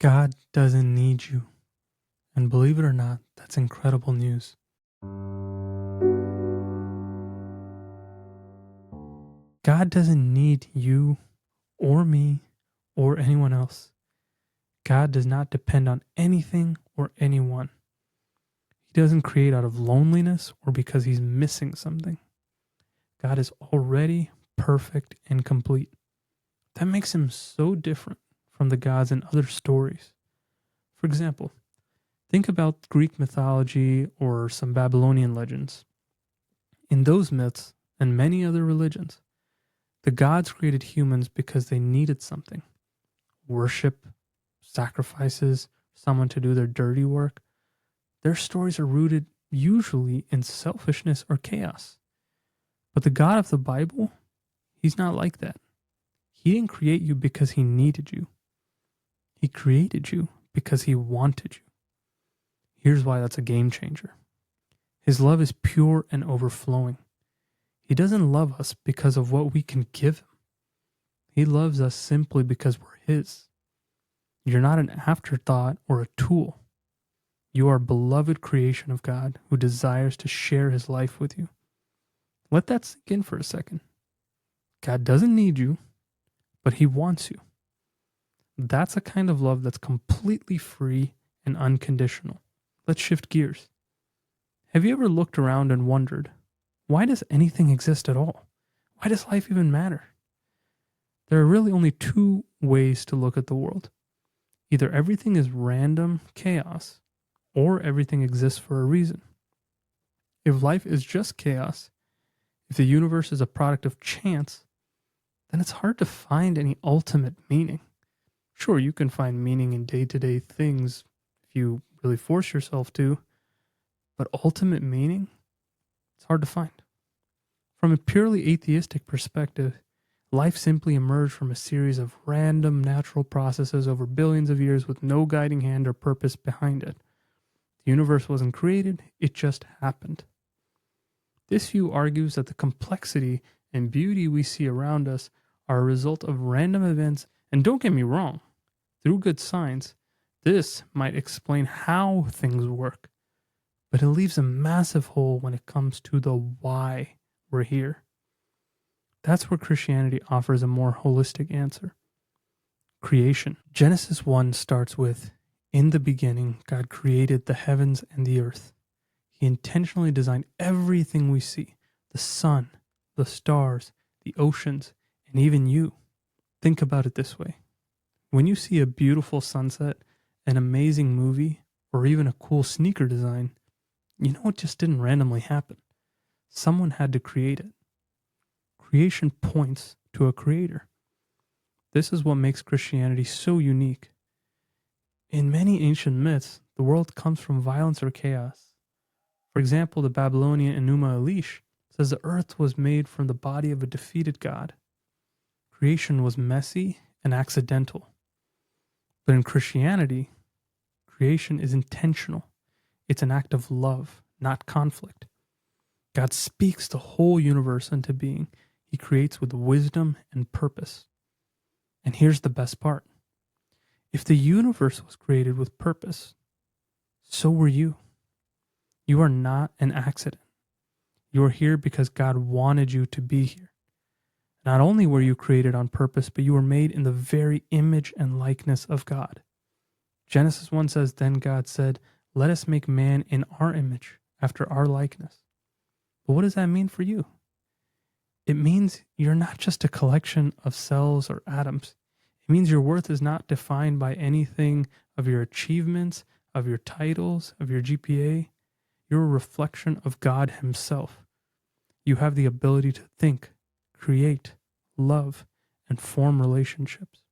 God doesn't need you. And believe it or not, that's incredible news. God doesn't need you or me or anyone else. God does not depend on anything or anyone. He doesn't create out of loneliness or because he's missing something. God is already perfect and complete. That makes him so different from the gods in other stories. For example, think about Greek mythology or some Babylonian legends. In those myths and many other religions, the gods created humans because they needed something: worship, sacrifices, someone to do their dirty work. Their stories are rooted usually in selfishness or chaos. But the God of the Bible, he's not like that. He didn't create you because he needed you. He created you because he wanted you. Here's why that's a game changer. His love is pure and overflowing. He doesn't love us because of what we can give him. He loves us simply because we're his. You're not an afterthought or a tool. You are a beloved creation of God who desires to share his life with you. Let that sink in for a second. God doesn't need you, but he wants you. That's a kind of love that's completely free and unconditional. Let's shift gears. Have you ever looked around and wondered, why does anything exist at all? Why does life even matter? There are really only two ways to look at the world. Either everything is random chaos, or everything exists for a reason. If life is just chaos, if the universe is a product of chance, then it's hard to find any ultimate meaning. Sure, you can find meaning in day-to-day things if you really force yourself to, but ultimate meaning, it's hard to find. From a purely atheistic perspective, life simply emerged from a series of random natural processes over billions of years with no guiding hand or purpose behind it. The universe wasn't created, it just happened. This view argues that the complexity and beauty we see around us are a result of random events, and don't get me wrong, through good science, this might explain how things work, but it leaves a massive hole when it comes to the why we're here. That's where Christianity offers a more holistic answer. Creation. Genesis 1 starts with, "In the beginning, God created the heavens and the earth." He intentionally designed everything we see: the sun, the stars, the oceans, and even you. Think about it this way. When you see a beautiful sunset, an amazing movie, or even a cool sneaker design, you know it just didn't randomly happen. Someone had to create it. Creation points to a creator. This is what makes Christianity so unique. In many ancient myths, the world comes from violence or chaos. For example, the Babylonian Enuma Elish says the earth was made from the body of a defeated god. Creation was messy and accidental. But in Christianity, creation is intentional. It's an act of love, not conflict. God speaks the whole universe into being. He creates with wisdom and purpose. And here's the best part. If the universe was created with purpose, so were you. You are not an accident. You are here because God wanted you to be here. Not only were you created on purpose, but you were made in the very image and likeness of God. Genesis 1 says, "Then God said, let us make man in our image, after our likeness." But what does that mean for you? It means you're not just a collection of cells or atoms. It means your worth is not defined by anything of your achievements, of your titles, of your GPA. You're a reflection of God himself. You have the ability to think, create, love, and form relationships.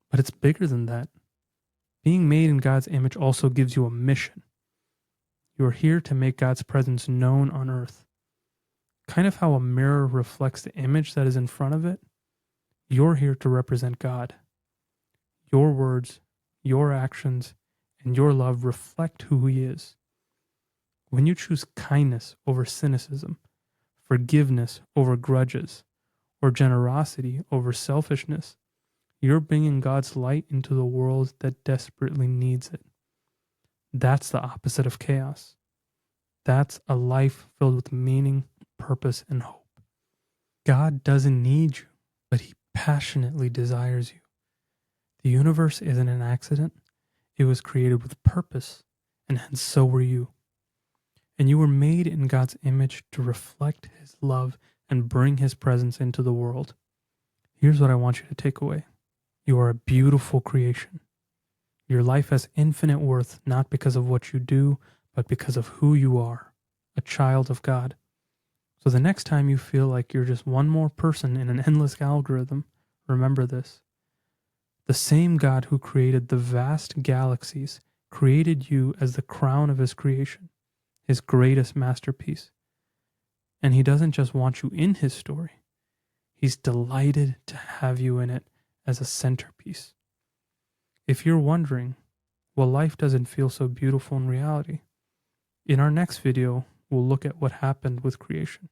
But it's bigger than that. Being made in God's image also gives you a mission. You are here to make God's presence known on earth. Kind of how a mirror reflects the image that is in front of it, you're here to represent God. Your words, your actions, and your love reflect who he is. When you choose kindness over cynicism, forgiveness over grudges, or generosity over selfishness, You're bringing God's light into the world that desperately needs it. That's the opposite of chaos. That's a life filled with meaning, purpose, and hope. God doesn't need you, but He passionately desires you. The universe isn't an accident. It was created with purpose, and hence so were you. And you were made in God's image to reflect His love and bring His presence into the world. Here's what I want you to take away. You are a beautiful creation. Your life has infinite worth, not because of what you do, but because of who you are, a child of God. So the next time you feel like you're just one more person in an endless algorithm, remember this. The same God who created the vast galaxies created you as the crown of His creation, His greatest masterpiece. And He doesn't just want you in His story. He's delighted to have you in it as a centerpiece. If you're wondering, well, life doesn't feel so beautiful in reality, in our next video, we'll look at what happened with creation.